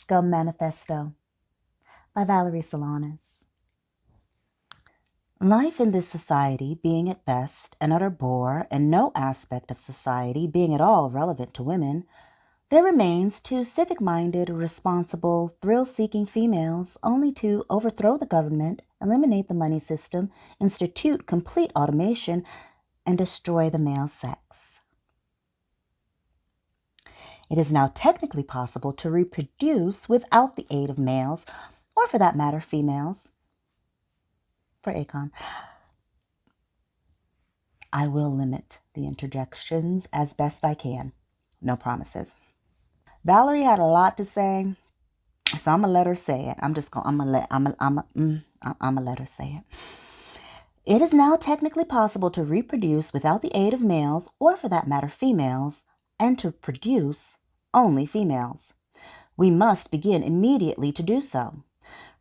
SCUM Manifesto by Valerie Solanas. Life in this society being at best an utter bore, and no aspect of society being at all relevant to women, there remains two civic-minded, responsible, thrill-seeking females only to overthrow the government, eliminate the money system, institute complete automation, and destroy the male sex. It is now technically possible to reproduce without the aid of males, or for that matter, females. For Akon. I will limit the interjections as best I can. No promises. Valerie had a lot to say, so I'm gonna let her say it. I'm gonna let her say it. It is now technically possible to reproduce without the aid of males, or for that matter, females, and to produce only females. We must begin immediately to do so.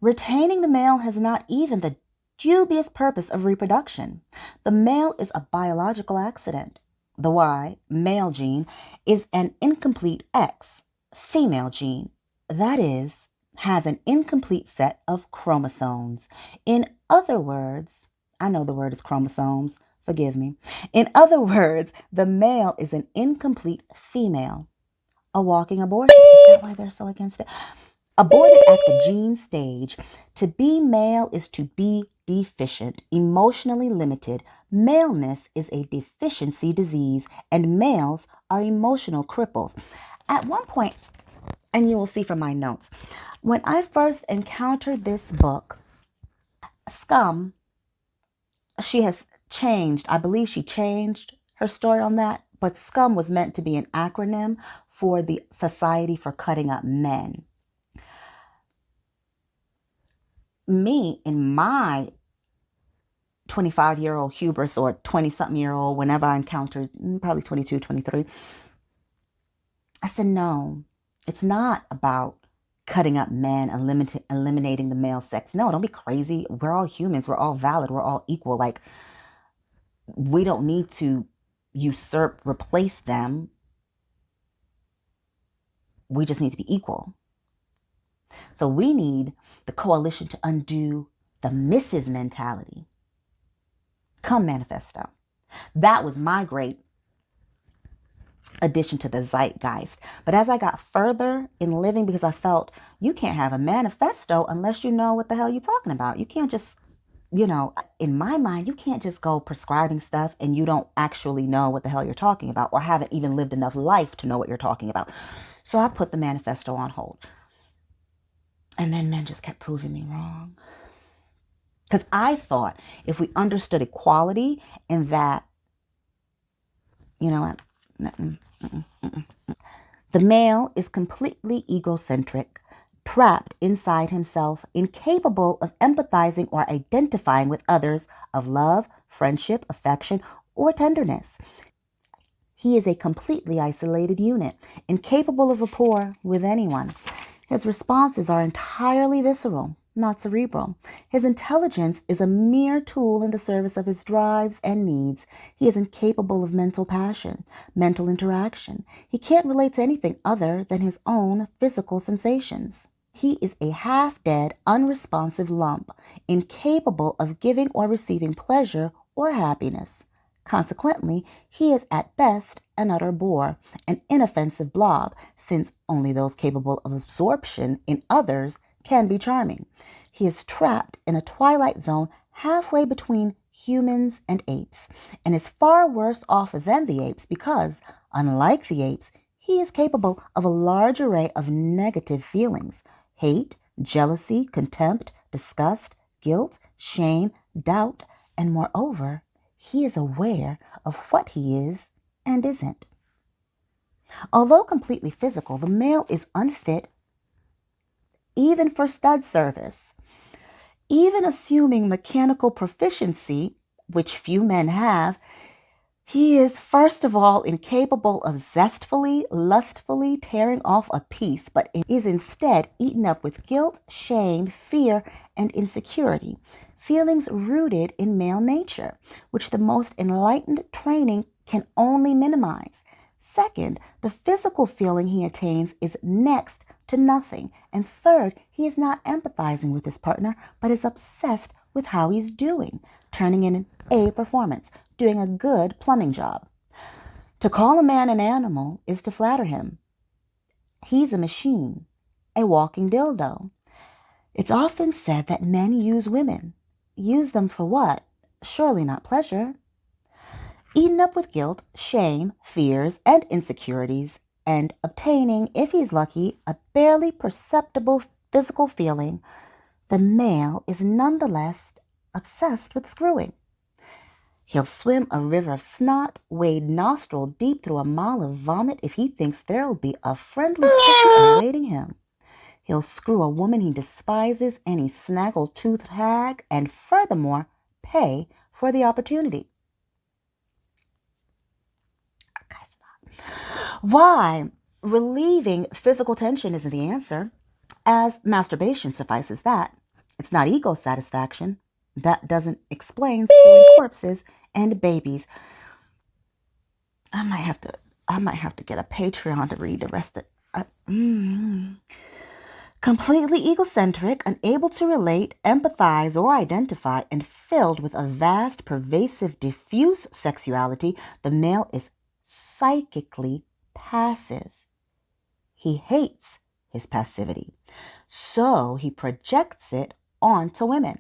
Retaining the male has not even the dubious purpose of reproduction. The male is a biological accident. The Y, male gene, is an incomplete X, female gene. That is, has an incomplete set of chromosomes. In other words, I know the word is chromosomes, forgive me. In other words, the male is an incomplete female. A walking abortion. Is that why they're so against it? Aborted at the gene stage. To be male is to be deficient, emotionally limited. Maleness is a deficiency disease, and males are emotional cripples. At one point, and you will see from my notes, when I first encountered this book, SCUM, she has changed. I believe she changed her story on that, but SCUM was meant to be an acronym for the Society for Cutting Up Men. Me, in my 25-year-old hubris, or 20-something-year-old, whenever I encountered, probably 22, 23, I said, no, it's not about cutting up men, eliminating the male sex. No, don't be crazy. We're all humans. We're all valid. We're all equal. Like, we don't need to usurp, replace them. We just need to be equal. So we need the coalition to undo the Mrs. mentality. SCUM Manifesto. That was my great addition to the zeitgeist. But as I got further in living, because I felt you can't have a manifesto unless you know what the hell you're talking about. You can't just, in my mind, you can't just go prescribing stuff and you don't actually know what the hell you're talking about, or haven't even lived enough life to know what you're talking about. So I put the manifesto on hold. And then men just kept proving me wrong. Because I thought if we understood equality and that, you know what? The male is completely egocentric, trapped inside himself, incapable of empathizing or identifying with others of love, friendship, affection, or tenderness. He is a completely isolated unit, incapable of rapport with anyone. His responses are entirely visceral, not cerebral. His intelligence is a mere tool in the service of his drives and needs. He is incapable of mental passion, mental interaction. He can't relate to anything other than his own physical sensations. He is a half-dead, unresponsive lump, incapable of giving or receiving pleasure or happiness. Consequently, he is at best an utter bore, an inoffensive blob, since only those capable of absorption in others can be charming. He is trapped in a twilight zone halfway between humans and apes, and is far worse off than the apes because, unlike the apes, he is capable of a large array of negative feelings: hate, jealousy, contempt, disgust, guilt, shame, doubt, and moreover, he is aware of what he is and isn't. Although completely physical, the male is unfit even for stud service. Even assuming mechanical proficiency, which few men have, he is first of all incapable of zestfully, lustfully tearing off a piece, but is instead eaten up with guilt, shame, fear, and insecurity. Feelings rooted in male nature, which the most enlightened training can only minimize. Second, the physical feeling he attains is next to nothing. And third, he is not empathizing with his partner, but is obsessed with how he's doing, turning in an A performance, doing a good plumbing job. To call a man an animal is to flatter him. He's a machine, a walking dildo. It's often said that men use women. Use them for what? Surely not pleasure. Eaten up with guilt, shame, fears, and insecurities, and obtaining, if he's lucky, a barely perceptible physical feeling, the male is nonetheless obsessed with screwing. He'll swim a river of snot, wade nostril deep through a mile of vomit if he thinks there'll be a friendly pussy awaiting him. He'll screw a woman he despises any snaggle-toothed hag, and furthermore, pay for the opportunity. Why? Relieving physical tension isn't the answer, as masturbation suffices that. It's not ego satisfaction. That doesn't explain screwing corpses and babies. I might have to get a Patreon to read the rest of it. Completely egocentric, unable to relate, empathize, or identify, and filled with a vast, pervasive, diffuse sexuality, the male is psychically passive. He hates his passivity, so he projects it onto women,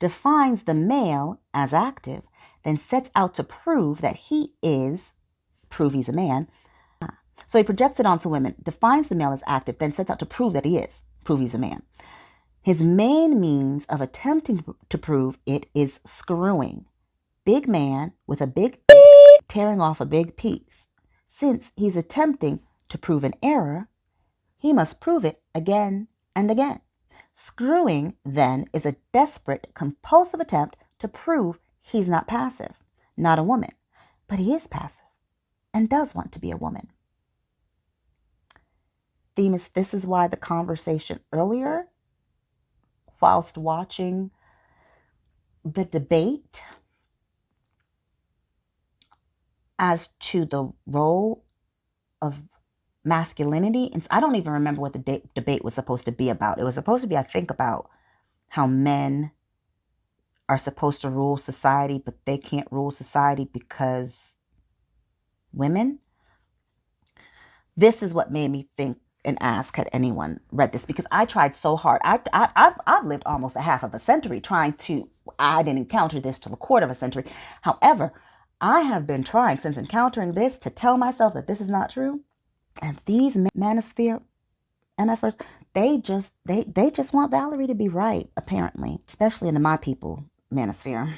defines the male as active, then sets out to prove he's a man. So he projects it onto women, defines the male as active, then sets out to prove he's a man. His main means of attempting to prove it is screwing. Big man with a big tearing off a big piece. Since he's attempting to prove an error, he must prove it again and again. Screwing, then, is a desperate, compulsive attempt to prove he's not passive, not a woman, but he is passive and does want to be a woman. Themis, this is why the conversation earlier, whilst watching the debate as to the role of masculinity, and I don't even remember what the debate was supposed to be about. It was supposed to be, I think, about how men are supposed to rule society, but they can't rule society because women. This is what made me think and ask, had anyone read this? Because I tried so hard. I've lived almost a half of a century I didn't encounter this till a quarter of a century. However, I have been trying since encountering this to tell myself that this is not true. And these manosphere MFers, they just want Valerie to be right, apparently, especially in the my people manosphere.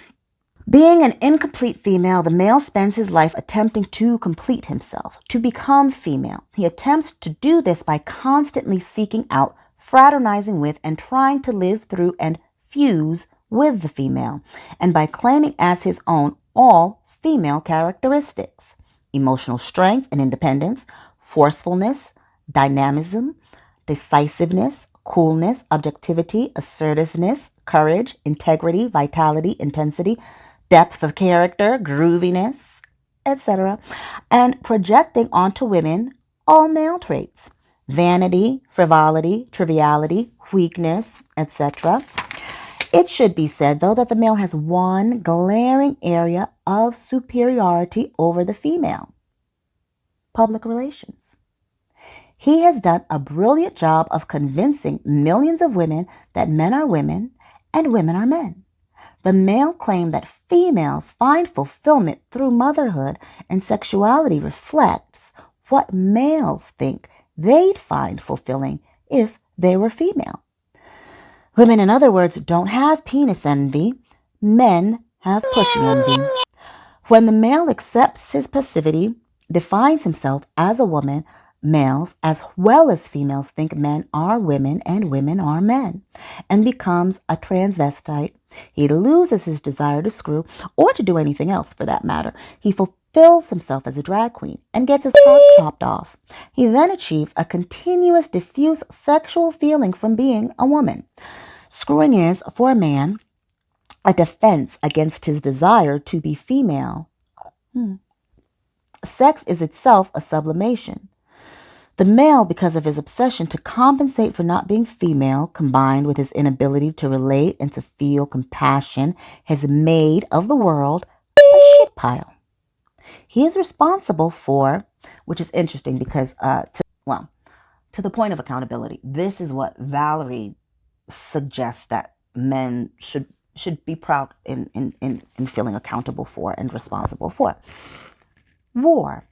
Being an incomplete female, the male spends his life attempting to complete himself, to become female. He attempts to do this by constantly seeking out, fraternizing with, and trying to live through and fuse with the female, and by claiming as his own all female characteristics: emotional strength and independence, forcefulness, dynamism, decisiveness, coolness, objectivity, assertiveness, courage, integrity, vitality, intensity, depth of character, grooviness, etc., and projecting onto women all male traits: vanity, frivolity, triviality, weakness, etc. It should be said, though, that the male has one glaring area of superiority over the female: public relations. He has done a brilliant job of convincing millions of women that men are women and women are men. The male claim that females find fulfillment through motherhood and sexuality reflects what males think they'd find fulfilling if they were female. Women, in other words, don't have penis envy. Men have pussy envy. When the male accepts his passivity, defines himself as a woman, males as well as females think men are women and women are men, and becomes a transvestite. He loses his desire to screw or to do anything else for that matter. He fulfills himself as a drag queen and gets his cock chopped off. He then achieves a continuous, diffuse sexual feeling from being a woman. Screwing is, for a man, a defense against his desire to be female. Sex is itself a sublimation. The male, because of his obsession to compensate for not being female, combined with his inability to relate and to feel compassion, has made of the world a shit pile. He is responsible for, which is interesting because, to the point of accountability, this is what Valerie suggests that men should be proud in feeling accountable for and responsible for. War.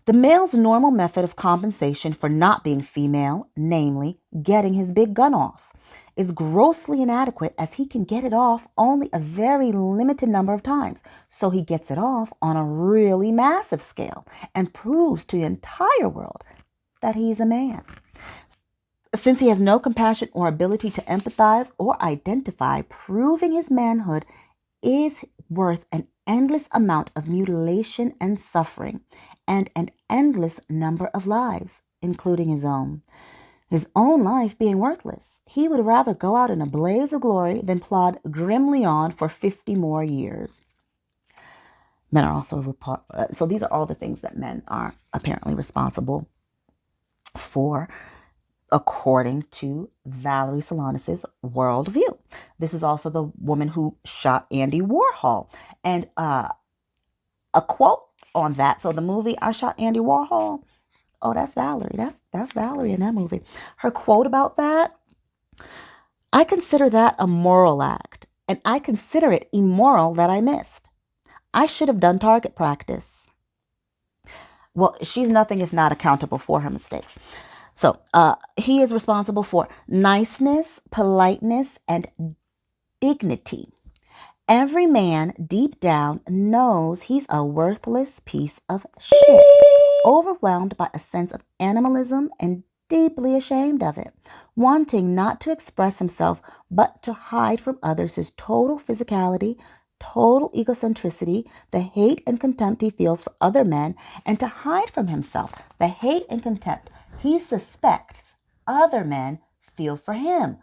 The male's normal method of compensation for not being female, namely getting his big gun off, is grossly inadequate as he can get it off only a very limited number of times. So he gets it off on a really massive scale and proves to the entire world that he's a man. Since he has no compassion or ability to empathize or identify, proving his manhood is worth an endless amount of mutilation and suffering, and an endless number of lives, including his own. His own life being worthless, he would rather go out in a blaze of glory than plod grimly on for 50 more years. Men are also, so these are all the things that men are apparently responsible for, according to Valerie Solanas' worldview. This is also the woman who shot Andy Warhol. And a quote on that. So the movie I Shot Andy Warhol. Oh, that's Valerie. That's Valerie in that movie. Her quote about that: I consider that a moral act, and I consider it immoral that I missed. I should have done target practice. Well, she's nothing if not accountable for her mistakes. So he is responsible for niceness, politeness, and dignity. Every man deep down knows he's a worthless piece of shit, overwhelmed by a sense of animalism and deeply ashamed of it, wanting not to express himself but to hide from others his total physicality, total egocentricity, the hate and contempt he feels for other men, and to hide from himself the hate and contempt he suspects other men feel for him.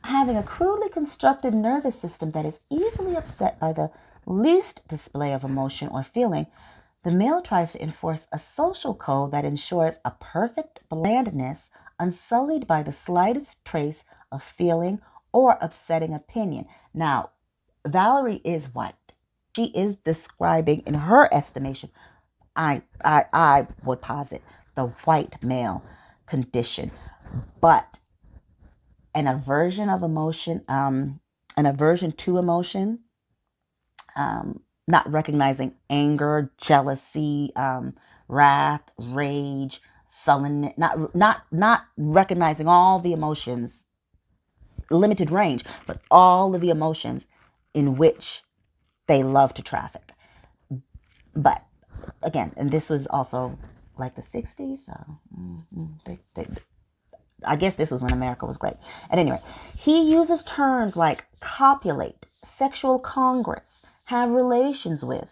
Having a crudely constructed nervous system that is easily upset by the least display of emotion or feeling, the male tries to enforce a social code that ensures a perfect blandness unsullied by the slightest trace of feeling or upsetting opinion. Now, Valerie is white. She is describing, in her estimation, I would posit the white male condition, but an aversion of emotion, an aversion to emotion, not recognizing anger, jealousy, wrath, rage, sullenness, not recognizing all the emotions, limited range, but all of the emotions in which they love to traffic. But again, and this was also like the 60s, so I guess this was when America was great. At any rate, he uses terms like copulate, sexual congress, have relations with.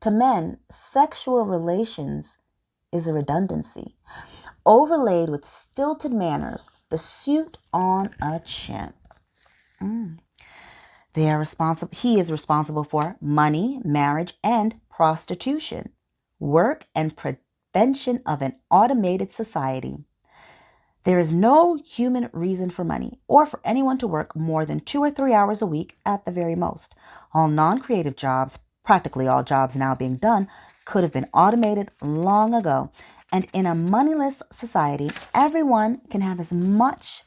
To men, sexual relations is a redundancy, overlaid with stilted manners, the suit on a chimp. They are responsible. He is responsible for money, marriage, and prostitution, work, and prevention of an automated society. There is no human reason for money or for anyone to work more than 2 or 3 hours a week at the very most. All non-creative jobs, practically all jobs now being done, could have been automated long ago. And in a moneyless society, everyone can have as much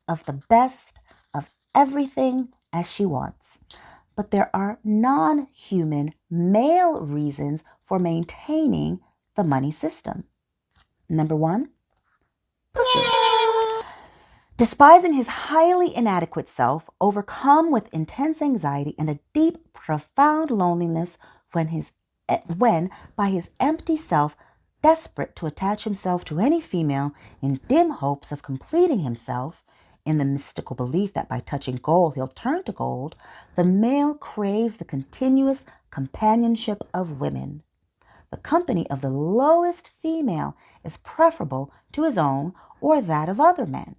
of the best of everything as she wants. But there are non-human male reasons for maintaining the money system. Number 1, pussy. Despising his highly inadequate self, overcome with intense anxiety and a deep, profound loneliness when by his empty self, desperate to attach himself to any female in dim hopes of completing himself, in the mystical belief that by touching gold he'll turn to gold, the male craves the continuous companionship of women. The company of the lowest female is preferable to his own or that of other men.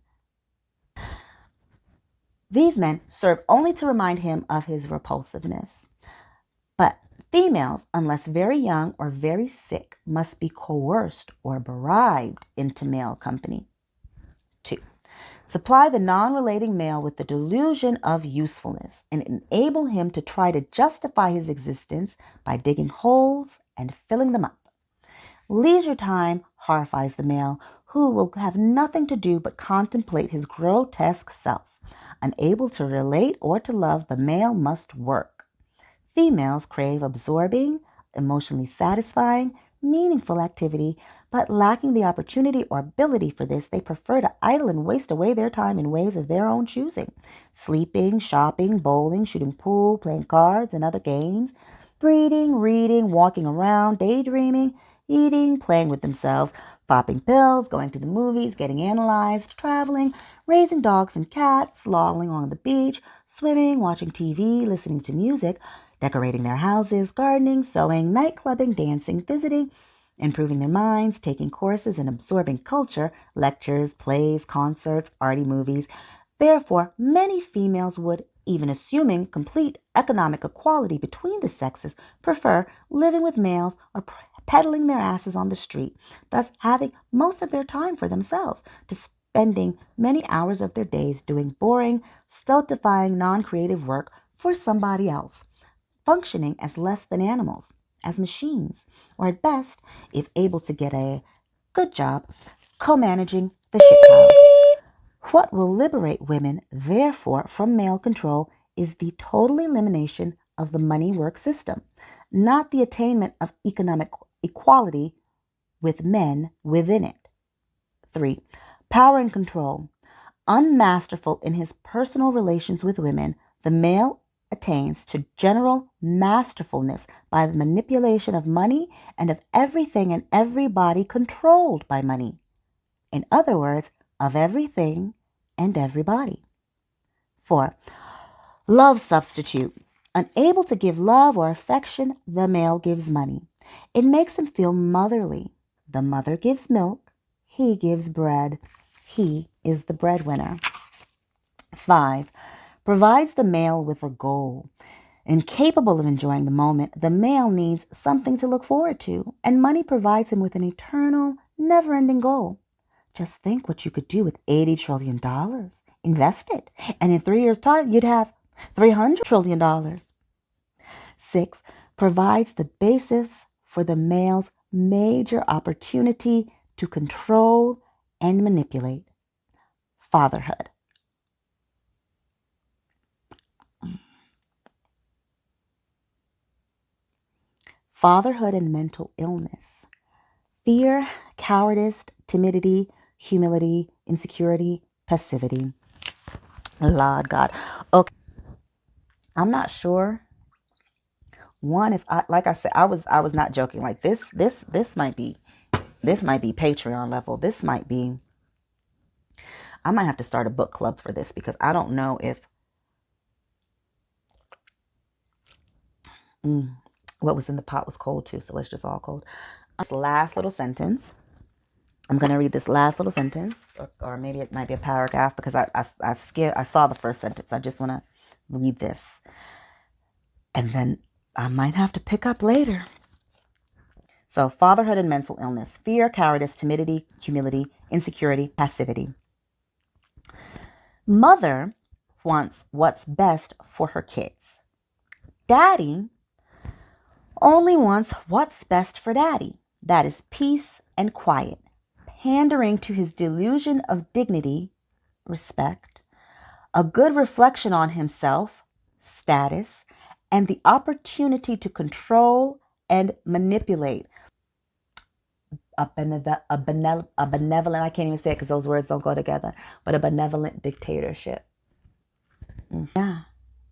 These men serve only to remind him of his repulsiveness. But Females, unless very young or very sick, must be coerced or bribed into male company. 2. Supply the non-relating male with the delusion of usefulness and enable him to try to justify his existence by digging holes and filling them up. Leisure time horrifies the male, who will have nothing to do but contemplate his grotesque self. Unable to relate or to love, the male must work. Females crave absorbing, emotionally satisfying, meaningful activity, but lacking the opportunity or ability for this, they prefer to idle and waste away their time in ways of their own choosing. Sleeping, shopping, bowling, shooting pool, playing cards and other games, breeding, reading, walking around, daydreaming, eating, playing with themselves, popping pills, going to the movies, getting analyzed, traveling, raising dogs and cats, lolling on the beach, swimming, watching TV, listening to music, decorating their houses, gardening, sewing, nightclubbing, dancing, visiting, improving their minds, taking courses, and absorbing culture, lectures, plays, concerts, arty movies. Therefore, many females would, even assuming complete economic equality between the sexes, prefer living with males or peddling their asses on the street, thus having most of their time for themselves, to spending many hours of their days doing boring, stultifying, non-creative work for somebody else, functioning as less than animals, as machines, or at best, if able to get a good job, co-managing the shit pile. What will liberate women, therefore, from male control is the total elimination of the money work system, not the attainment of economic equality with men within it. 3. Power and control. Unmasterful in his personal relations with women, the male attains to general masterfulness by the manipulation of money and of everything and everybody controlled by money. In other words, of everything and everybody. 4. Love substitute. Unable to give love or affection, the male gives money. It makes him feel motherly. The mother gives milk. He gives bread. He is the breadwinner. 5. Provides the male with a goal. Incapable of enjoying the moment, the male needs something to look forward to, and money provides him with an eternal, never-ending goal. Just think what you could do with $80 trillion. Invest it, and in 3 years' time, you'd have $300 trillion. 6. Provides the basis for the male's major opportunity to control and manipulate. Fatherhood. Fatherhood and mental illness. Fear, cowardice, timidity, humility, insecurity, passivity. Lord God. Okay. I'm not sure. One, if I, like I said, I was not joking. Like this might be Patreon level. This might be, I might have to start a book club for this, because I don't know if what was in the pot was cold too, so it's just all cold. This last little sentence. I'm going to read this last little sentence, or maybe it might be a paragraph, because I saw the first sentence. I just want to read this, and then I might have to pick up later. So, fatherhood and mental illness. Fear, cowardice, timidity, humility, insecurity, passivity. Mother wants what's best for her kids. Daddy only wants what's best for daddy. That is peace and quiet, pandering to his delusion of dignity, respect, a good reflection on himself, status, and the opportunity to control and manipulate. A benevolent, I can't even say it because those words don't go together, but a benevolent dictatorship. Yeah.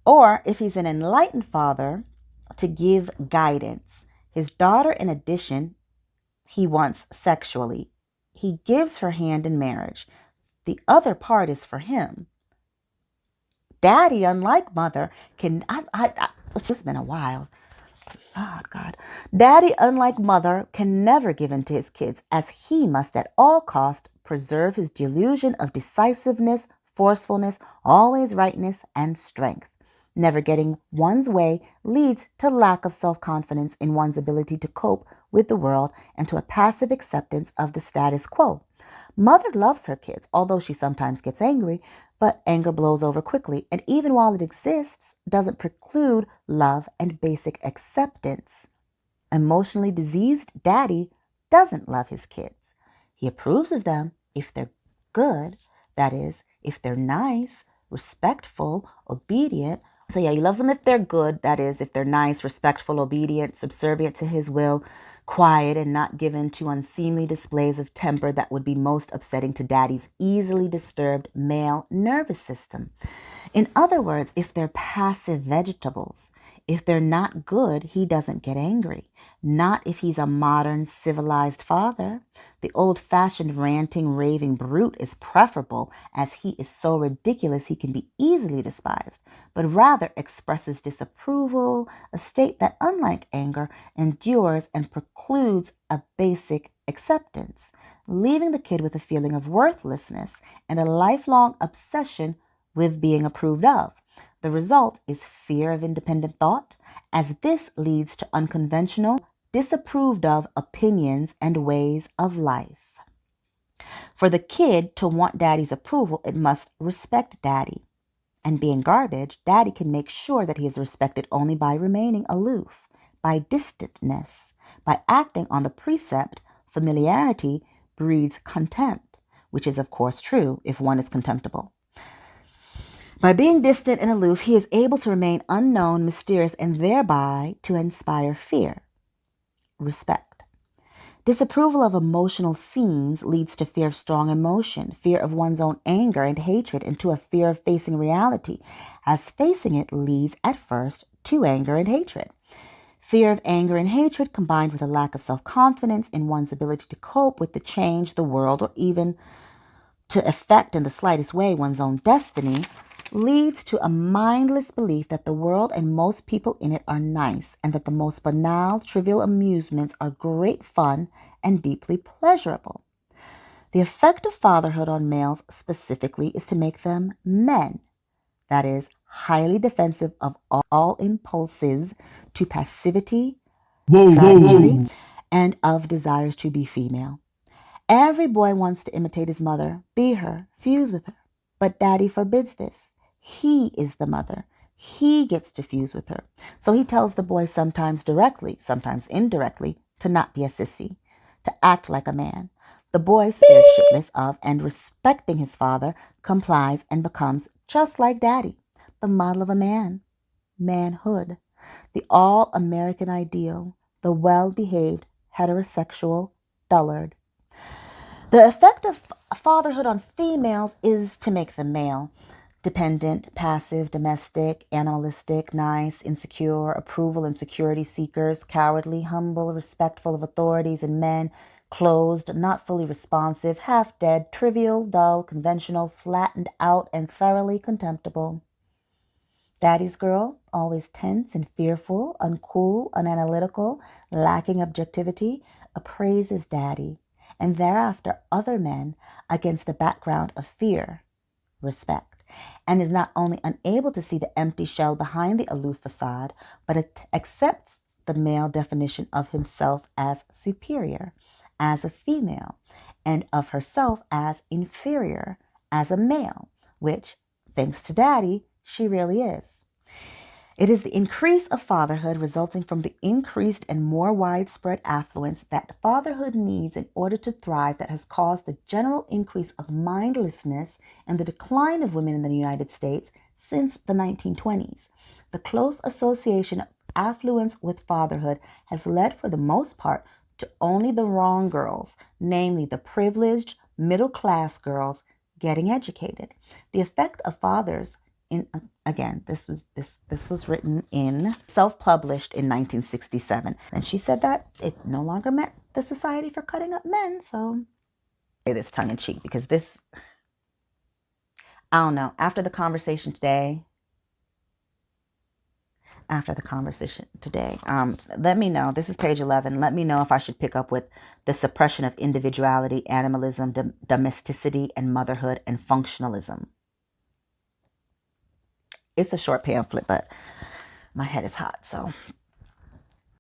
Or if he's an enlightened father, to give guidance. His daughter, in addition, he wants sexually. He gives her hand in marriage. The other part is for him. Daddy, unlike mother, can... it's just been a while. Oh, God. Daddy, unlike mother, can never give in to his kids, as he must at all cost preserve his delusion of decisiveness, forcefulness, always rightness, and strength. Never getting one's way leads to lack of self-confidence in one's ability to cope with the world and to a passive acceptance of the status quo. Mother loves her kids, although she sometimes gets angry, but anger blows over quickly, and even while it exists, doesn't preclude love and basic acceptance. Emotionally diseased daddy doesn't love his kids. He approves of them if they're good, that is, if they're nice, respectful, obedient. So yeah, he loves them if they're good, that is, if they're nice, respectful, obedient, subservient to his will, quiet, and not given to unseemly displays of temper that would be most upsetting to daddy's easily disturbed male nervous system. In other words, if they're passive vegetables, if they're not good, he doesn't get angry. Not if he's a modern, civilized father. The old-fashioned ranting, raving brute is preferable, as he is so ridiculous he can be easily despised, but rather expresses disapproval, a state that, unlike anger, endures and precludes a basic acceptance, leaving the kid with a feeling of worthlessness and a lifelong obsession with being approved of. The result is fear of independent thought, as this leads to unconventional, disapproved of opinions and ways of life. For the kid to want daddy's approval, it must respect daddy. And being garbage, daddy can make sure that he is respected only by remaining aloof, by distantness, by acting on the precept, familiarity breeds contempt, which is of course true if one is contemptible. By being distant and aloof, he is able to remain unknown, mysterious, and thereby to inspire fear. Respect. Disapproval of emotional scenes leads to fear of strong emotion, fear of one's own anger and hatred, and to a fear of facing reality, as facing it leads at first to anger and hatred. Fear of anger and hatred combined with a lack of self-confidence in one's ability to cope with the change, the world, or even to affect in the slightest way one's own destiny, leads to a mindless belief that the world and most people in it are nice, and that the most banal, trivial amusements are great fun and deeply pleasurable. The effect of fatherhood on males specifically is to make them men, that is, highly defensive of all impulses to passivity, savagery, and of desires to be female. Every boy wants to imitate his mother, be her, fuse with her. But daddy forbids this. He is the mother. He gets to fuse with her. So he tells the boy sometimes directly, sometimes indirectly, to not be a sissy, to act like a man. The boy, scared shitless of and respecting his father, complies and becomes just like daddy, the model of a man. Manhood, the all-American ideal, the well-behaved heterosexual dullard. The effect of fatherhood on females is to make them male, dependent, passive, domestic, animalistic, nice, insecure, approval and security seekers, cowardly, humble, respectful of authorities and men, closed, not fully responsive, half dead, trivial, dull, conventional, flattened out, and thoroughly contemptible. Daddy's girl, always tense and fearful, uncool, unanalytical, lacking objectivity, appraises daddy, and thereafter other men against a background of fear, respect, and is not only unable to see the empty shell behind the aloof facade, but it accepts the male definition of himself as superior, as a female, and of herself as inferior, as a male, which, thanks to daddy, she really is. It is the increase of fatherhood resulting from the increased and more widespread affluence that fatherhood needs in order to thrive that has caused the general increase of mindlessness and the decline of women in the United States since the 1920s. The close association of affluence with fatherhood has led for the most part to only the wrong girls, namely the privileged middle-class girls, getting educated. The effect of fathers again, this was written in, self-published in 1967. And she said that it no longer met the Society for Cutting Up Men. So I say this tongue-in-cheek because this, I don't know, after the conversation today, let me know. This is page 11. Let me know if I should pick up with the suppression of individuality, animalism, domesticity, and motherhood, and functionalism. It's a short pamphlet, but my head is hot, so